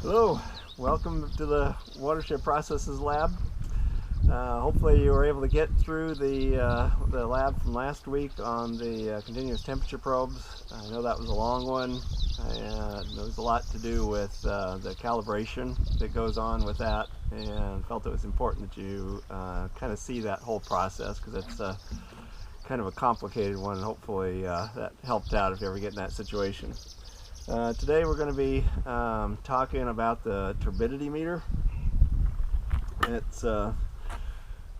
Hello, welcome to the Watershed Processes Lab. Hopefully you were able to get through the lab from last week on the continuous temperature probes. I know that was a long one, and there was a lot to do with the calibration that goes on with that, and felt it was important that you kind of see that whole process, because it's kind of a complicated one, and hopefully that helped out if you ever get in that situation. Today we're going to be talking about the turbidity meter. It's the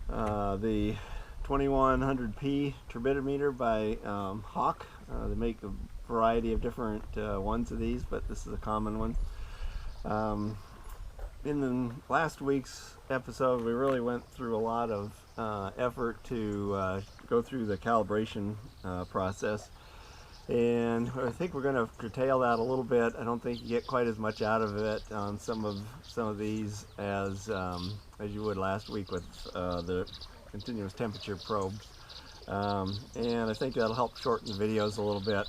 2100P turbidity meter by Hawk. They make a variety of different ones of these, but this is a common one. In the last week's episode, we really went through a lot of effort to go through the calibration process. And I think we're going to curtail that a little bit. I don't think you get quite as much out of it on some of these as you would last week with the continuous temperature probes. And I think that'll help shorten the videos a little bit.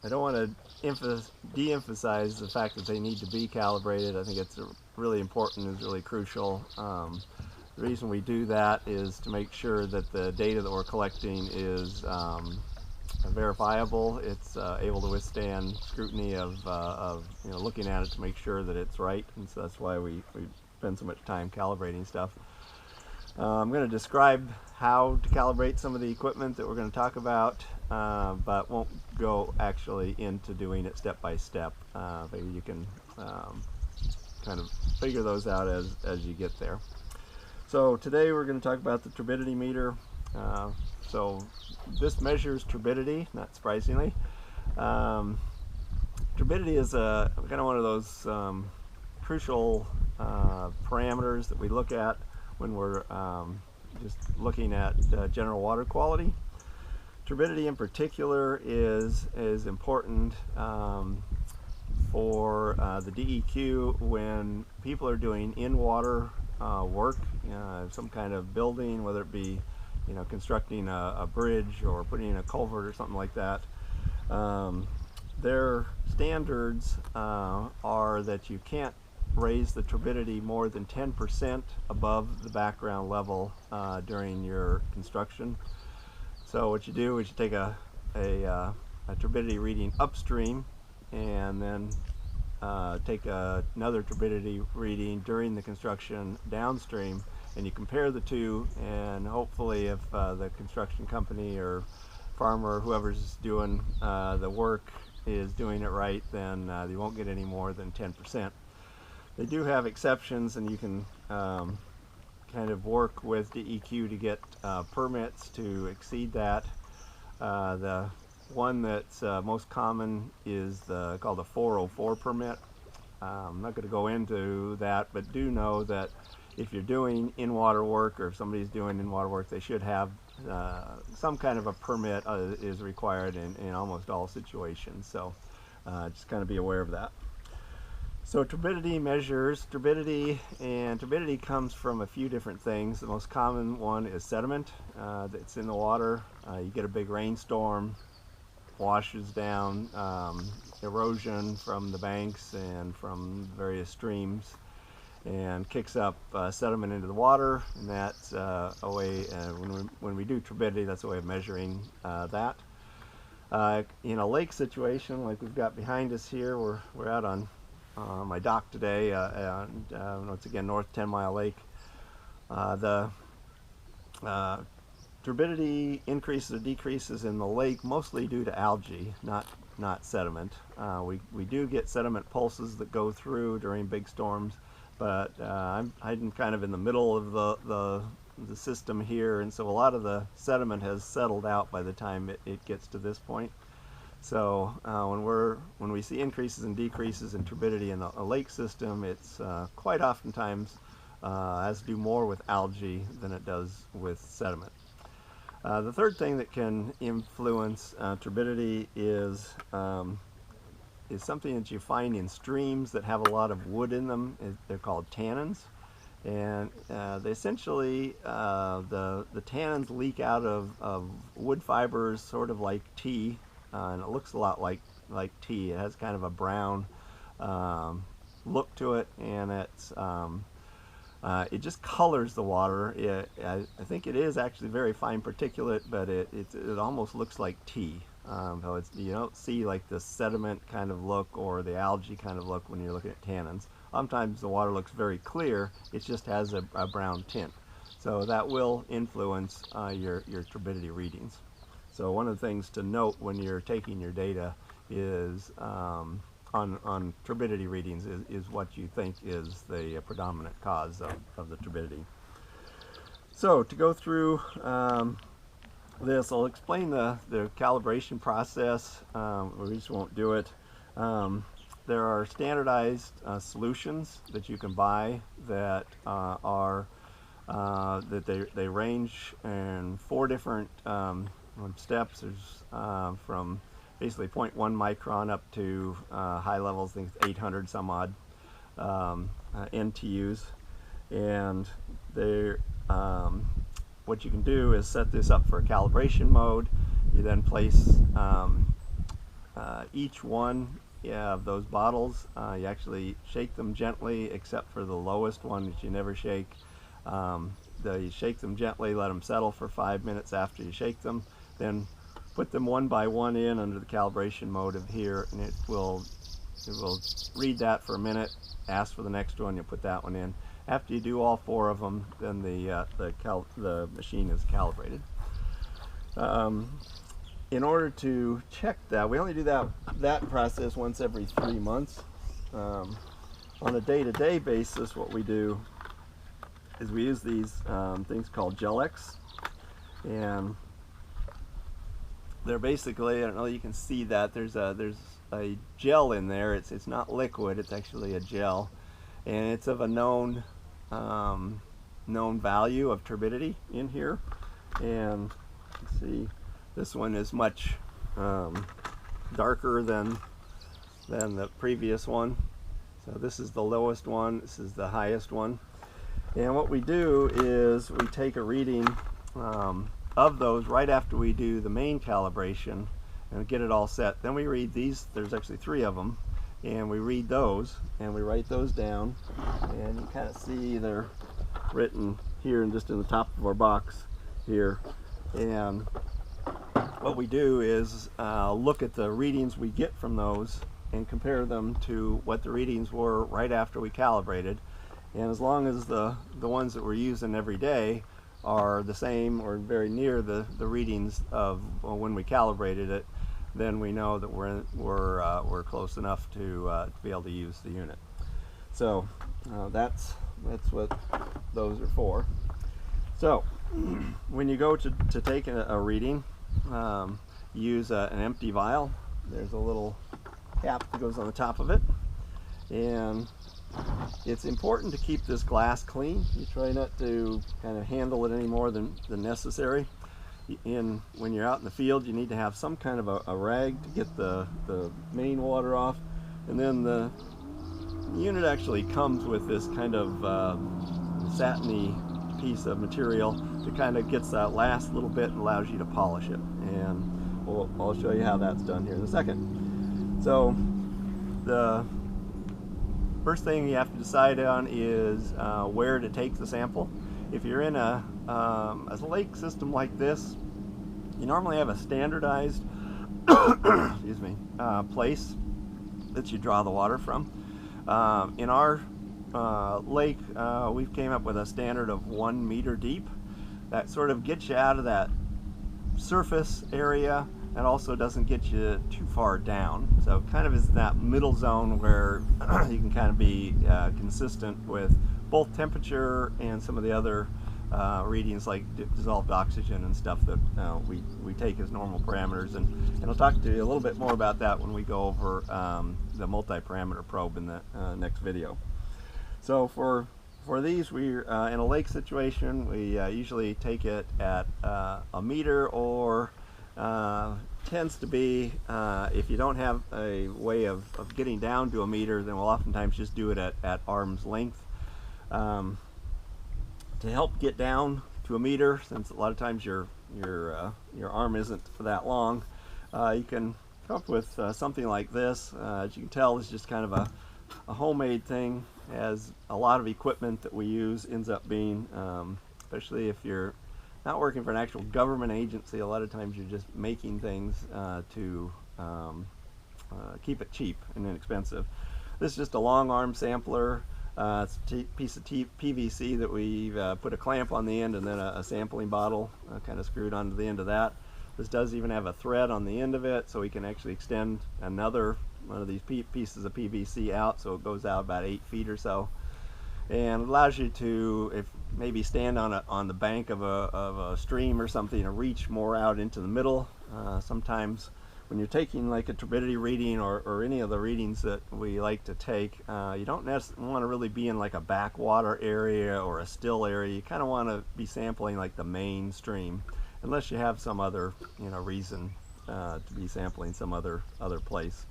I don't want to de-emphasize the fact that they need to be calibrated. I think it's really important, it's really crucial. The reason we do that is to make sure that the data that we're collecting is verifiable. It's able to withstand scrutiny of looking at it to make sure that it's right, and so that's why we spend so much time calibrating stuff. I'm going to describe how to calibrate some of the equipment that we're going to talk about, but won't go actually into doing it step by step. Maybe you can kind of figure those out as you get there. So today we're going to talk about the turbidity meter. So this measures turbidity, not surprisingly. Turbidity is kind of one of those crucial parameters that we look at when we're just looking at general water quality. Turbidity in particular is important for the DEQ when people are doing in-water work, some kind of building, whether it be constructing a bridge or putting in a culvert or something like that. Their standards are that you can't raise the turbidity more than 10% above the background level during your construction. So what you do is you take a turbidity reading upstream, and then take another turbidity reading during the construction downstream, and you compare the two, and hopefully if the construction company or farmer or whoever's doing the work is doing it right, then you won't get any more than 10%. They do have exceptions, and you can kind of work with DEQ to get permits to exceed that. The one that's most common is called a 404 permit. I'm not going to go into that, but do know that if you're doing in-water work, or if somebody's doing in-water work, they should have some kind of a permit is required in almost all situations. So just kind of be aware of that. So turbidity measures turbidity, and turbidity comes from a few different things. The most common one is sediment that's in the water. You get a big rainstorm, washes down erosion from the banks and from various streams, and kicks up sediment into the water, and that's a way, when we do turbidity, that's a way of measuring that. In a lake situation like we've got behind us here, we're out on my dock today, once again, North 10 Mile Lake. The turbidity increases or decreases in the lake mostly due to algae, not sediment. We do get sediment pulses that go through during big storms, but I'm kind of in the middle of the system here, and so a lot of the sediment has settled out by the time it gets to this point. So when we see increases and decreases in turbidity in a lake system, it's quite oftentimes has to do more with algae than it does with sediment. The third thing that can influence turbidity is something that you find in streams that have a lot of wood in them. They're called tannins, and they essentially the tannins leak out of wood fibers, sort of like tea, and it looks a lot like like tea. It has kind of a brown look to it, and it just colors the water. I think it is actually very fine particulate, but it almost looks like tea. So you don't see like the sediment kind of look or the algae kind of look when you're looking at tannins. Sometimes the water looks very clear, it just has a brown tint. So that will influence your turbidity readings. So one of the things to note when you're taking your data is on turbidity readings is what you think is the predominant cause of the turbidity. So to go through this, I'll explain the calibration process. We just won't do it. There are standardized solutions that you can buy that they range in 4 different steps. There's from basically 0.1 micron up to high levels, I think it's 800 some odd NTUs. And they're what you can do is set this up for a calibration mode. You then place each one of those bottles. You actually shake them gently, except for the lowest one that you never shake. You shake them gently, let them settle for 5 minutes after you shake them, then put them one by one in under the calibration mode of here, and it will read that for a minute, ask for the next one, you put that one in. After you do all 4 of them, then the machine is calibrated. In order to check that, we only do that process once every 3 months. On a day-to-day basis, what we do is we use these things called Gel-X, and they're basically, I don't know if you can see that, there's a gel in there. It's not liquid, it's actually a gel, and it's of a known value of turbidity in here. And you can see this one is much darker than the previous one. So this is the lowest one, this is the highest one. And what we do is we take a reading of those right after we do the main calibration and get it all set. Then we read these, there's actually 3 of them, and we read those and we write those down, and you kind of see they're written here and just in the top of our box here. And what we do is look at the readings we get from those and compare them to what the readings were right after we calibrated. And as long as the ones that we're using every day are the same or very near the readings of when we calibrated it, then we know that we're close enough to be able to use the unit. So that's what those are for. So when you go to take a reading, use an empty vial. There's a little cap that goes on the top of it, and it's important to keep this glass clean. You try not to kind of handle it any more than necessary. When you're out in the field, you need to have some kind of a rag to get the main water off. And then the unit actually comes with this kind of satiny piece of material that kind of gets that last little bit and allows you to polish it. And I'll show you how that's done here in a second. So the first thing you have to decide on is where to take the sample. If you're in a lake system like this, you normally have a standardized excuse me, place that you draw the water from. In our lake, we've came up with a standard of 1 meter deep. That sort of gets you out of that surface area and also doesn't get you too far down. So kind of is that middle zone where you can kind of be consistent with both temperature and some of the other readings like dissolved oxygen and stuff that we take as normal parameters. And I'll talk to you a little bit more about that when we go over the multi-parameter probe in the next video. So for these, we're in a lake situation. We usually take it at a meter, or tends to be, if you don't have a way of getting down to a meter, then we'll oftentimes just do it at arm's length. To help get down to a meter, since a lot of times your arm isn't that long, you can come up with something like this. As you can tell, it's just kind of a homemade thing. It has a lot of equipment that we use, ends up being, especially if you're not working for an actual government agency, a lot of times you're just making things to keep it cheap and inexpensive. This is just a long arm sampler. It's a piece of PVC that we've put a clamp on the end and then a sampling bottle kind of screwed onto the end of that. This does even have a thread on the end of it, so we can actually extend another one of these pieces of PVC out, so it goes out about 8 feet or so, and it allows you to, if maybe stand on the bank of a stream or something, to reach more out into the middle. Sometimes when you're taking like a turbidity reading or any of the readings that we like to take, you don't necessarily want to really be in like a backwater area or a still area. You kind of want to be sampling like the main stream, unless you have some other reason to be sampling some other place.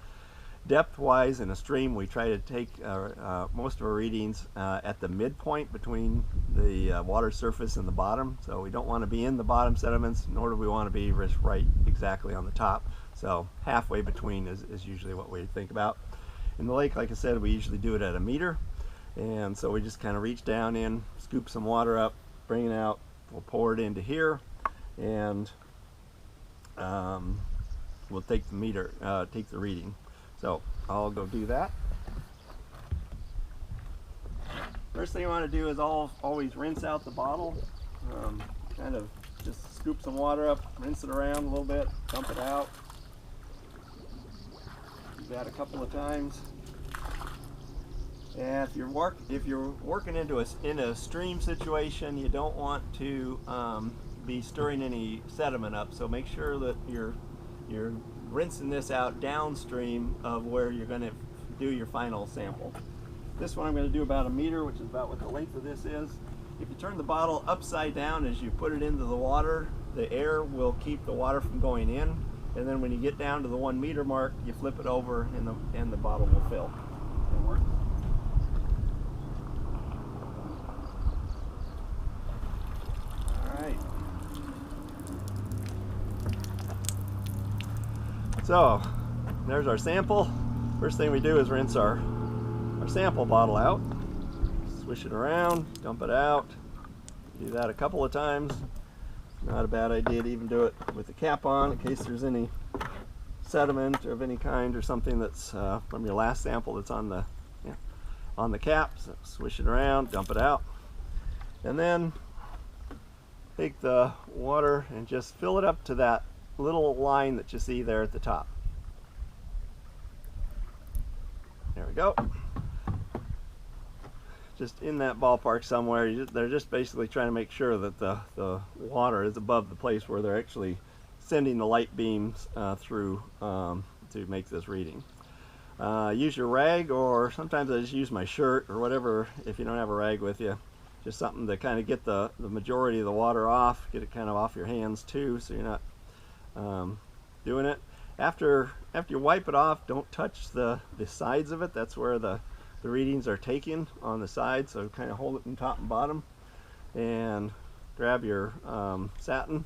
Depth wise, in a stream, we try to take most of our readings at the midpoint between the water surface and the bottom. So we don't want to be in the bottom sediments, nor do we want to be right exactly on the top. So halfway between is usually what we think about. In the lake, like I said, we usually do it at a meter. And so we just kind of reach down in, scoop some water up, bring it out, we'll pour it into here, and we'll take the meter, take the reading. So I'll go do that. First thing you want to do is always rinse out the bottle. Kind of just scoop some water up, rinse it around a little bit, dump it out. Do that a couple of times. And if you're working in a stream situation, you don't want to be stirring any sediment up. So make sure that you're rinsing this out downstream of where you're going to do your final sample. This one I'm going to do about a meter, which is about what the length of this is. If you turn the bottle upside down as you put it into the water, the air will keep the water from going in, and then when you get down to the 1 meter mark, you flip it over and the bottle will fill and work. Alright. So there's our sample. First thing we do is rinse our sample bottle out, swish it around, dump it out. Do that a couple of times. Not a bad idea to even do it with the cap on in case there's any sediment of any kind or something that's from your last sample that's on the cap. So swish it around, dump it out, and then take the water and just fill it up to that little line that you see there at the top. There we go. Just in that ballpark somewhere. They're just basically trying to make sure that the water is above the place where they're actually sending the light beams through to make this reading. Use your rag, or sometimes I just use my shirt or whatever if you don't have a rag with you. Just something to kind of get the majority of the water off, get it kind of off your hands too, so you're not doing it. After you wipe it off, don't touch the sides of it. That's where the readings are taken, on the side, so kind of hold it from top and bottom, and grab your satin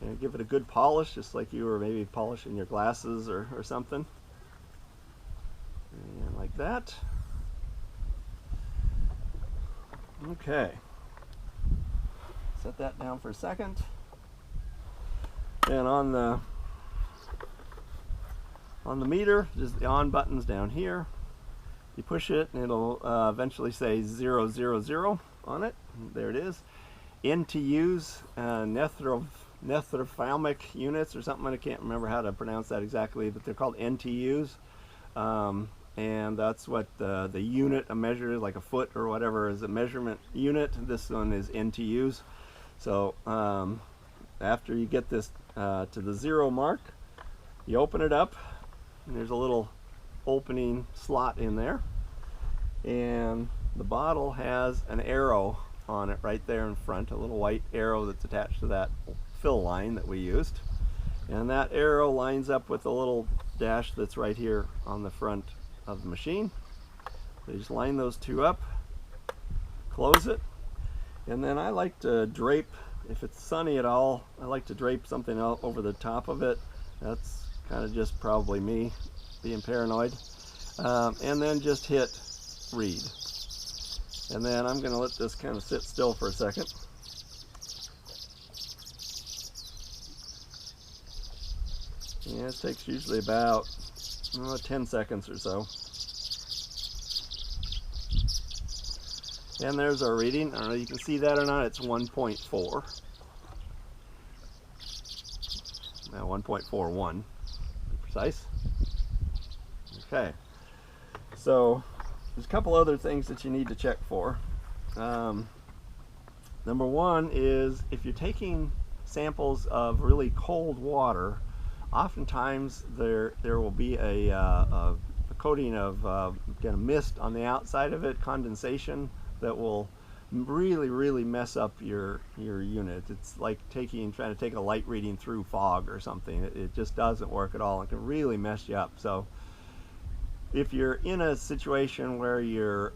and give it a good polish, just like you were maybe polishing your glasses or something, and like that. Okay, set that down for a second, and on the meter, just the on buttons down here. You push it and it'll eventually say 000 on it. There it is. NTUs, netrophthalmic units or something. I can't remember how to pronounce that exactly, but they're called NTUs. And that's what the unit, a measure like a foot or whatever, is a measurement unit. This one is NTUs. So after you get this to the 0 mark, you open it up, and there's a little opening slot in there, and the bottle has an arrow on it right there in front, a little white arrow that's attached to that fill line that we used, and that arrow lines up with a little dash that's right here on the front of the machine. So you just line those two up, close it, and then I like to drape, if it's sunny at all, I like to drape something over the top of it. That's kind of just probably me being paranoid. And then just hit read. And then I'm going to let this kind of sit still for a second. Yeah, it takes usually about 10 seconds or so. And there's our reading. I don't know if you can see that or not. It's 1.4. Now 1.41 to be precise. Okay. So there's a couple other things that you need to check for. Number one is if you're taking samples of really cold water, oftentimes there will be a coating of kind of mist on the outside of it, condensation, that will really mess up your unit. It's like trying to take a light reading through fog or something. It just doesn't work at all. It can really mess you up. So if you're in a situation where you're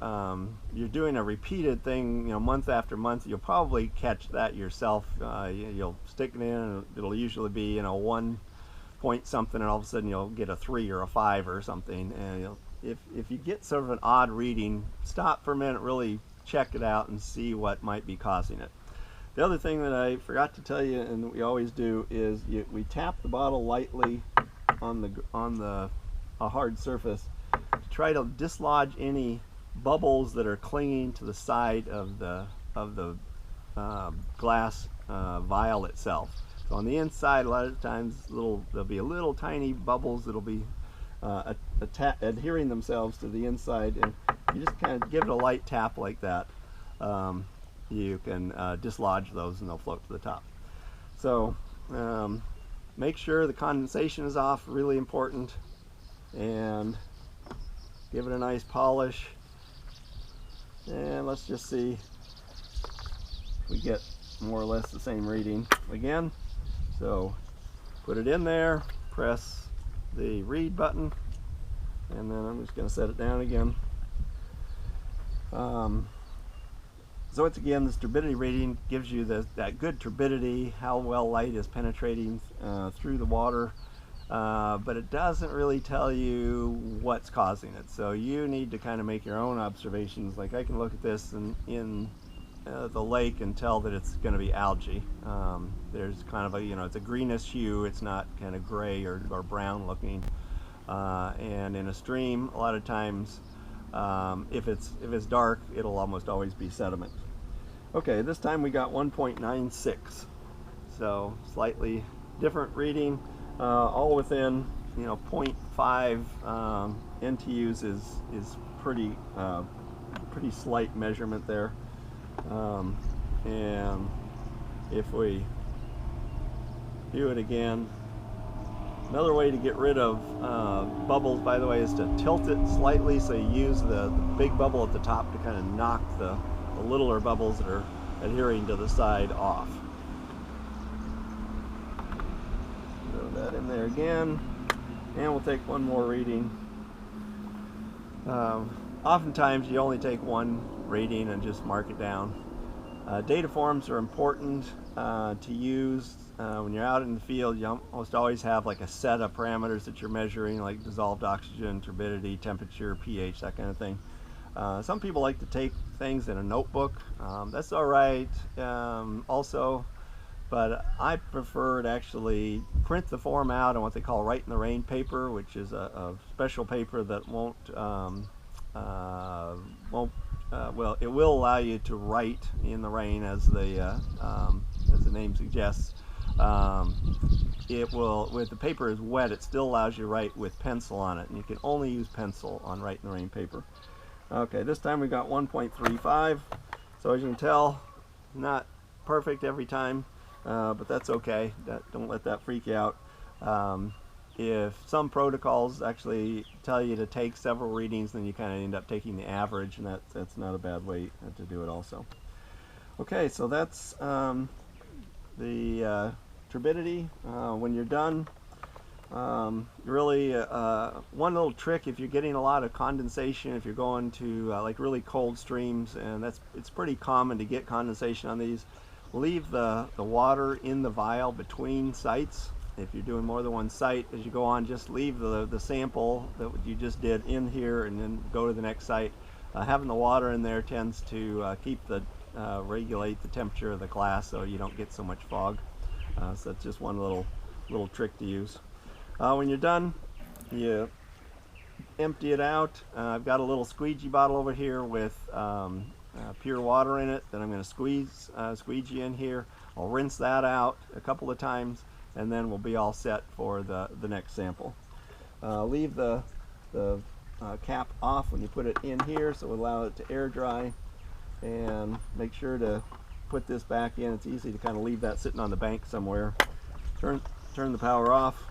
doing a repeated thing, month after month, you'll probably catch that yourself. You'll stick it in, and it'll usually be 1 point something, and all of a sudden you'll get a 3 or a 5 or something. And if you get sort of an odd reading, stop for a minute, really check it out and see what might be causing it. The other thing that I forgot to tell you, and we always do, is we tap the bottle lightly on a hard surface to try to dislodge any bubbles that are clinging to the side of the glass vial itself. So on the inside, a lot of times there'll be little tiny bubbles that'll be adhering themselves to the inside, and you just kind of give it a light tap like that. You can dislodge those and they'll float to the top. So make sure the condensation is off, really important, and give it a nice polish. And let's just see if we get more or less the same reading again. So put it in there, press the read button, and then I'm just going to set it down again. So it's again, this turbidity reading gives you that good turbidity, how well light is penetrating through the water, but it doesn't really tell you what's causing it. So you need to kind of make your own observations. Like I can look at this in the lake and tell that it's going to be algae. There's kind of it's a greenish hue. It's not kind of gray or brown looking. And in a stream, a lot of times, if it's dark, it'll almost always be sediment. Okay, this time we got 1.96, so slightly different reading, all within 0.5 NTUs is pretty slight measurement there. And if we do it again, another way to get rid of bubbles, by the way, is to tilt it slightly, so you use the big bubble at the top to kind of knock the littler bubbles that are adhering to the side off. Throw that in there again, and we'll take one more reading. Oftentimes you only take one reading and just mark it down. Data forms are important to use when you're out in the field. You almost always have like a set of parameters that you're measuring, like dissolved oxygen, turbidity, temperature, pH, that kind of thing. Some people like to take things in a notebook. That's all right also, but I prefer to actually print the form out on what they call write in the rain paper, which is a special paper that well, it will allow you to write in the rain, as the name suggests. It will, with the paper is wet, it still allows you to write with pencil on it, and you can only use pencil on write in the rain paper. Okay, this time we got 1.35. So as you can tell, not perfect every time, but that's okay. Don't let that freak you out. If some protocols actually tell you to take several readings, then you kind of end up taking the average, and that's not a bad way to do it also. Okay, so that's the turbidity. When you're done, really one little trick, if you're getting a lot of condensation, if you're going to like really cold streams, and it's pretty common to get condensation on these, leave the water in the vial between sites. if you're doing more than one site, as you go on, just leave the sample that you just did in here and then go to the next site. Having the water in there tends to regulate the temperature of the glass so you don't get so much fog. So that's just one little trick to use. When you're done, you empty it out. I've got a little squeegee bottle over here with pure water in it that I'm going to squeegee in here. I'll rinse that out a couple of times, and then we'll be all set for the next sample. Leave the cap off when you put it in here, so allow it to air dry, and make sure to put this back in. It's easy to kind of leave that sitting on the bank somewhere. Turn the power off.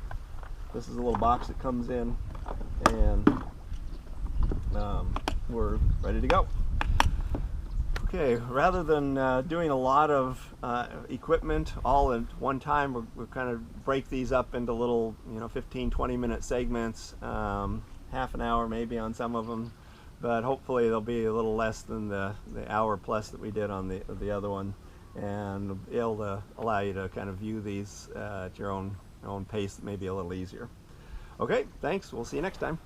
This is a little box that comes in, and we're ready to go. Okay, rather than doing a lot of equipment all at one time, we're kind of break these up into little 15-20 minute segments, half an hour maybe on some of them, but hopefully they'll be a little less than the hour plus that we did on the other one, and it'll allow you to kind of view these at your own pace, maybe a little easier. Okay, thanks. We'll see you next time.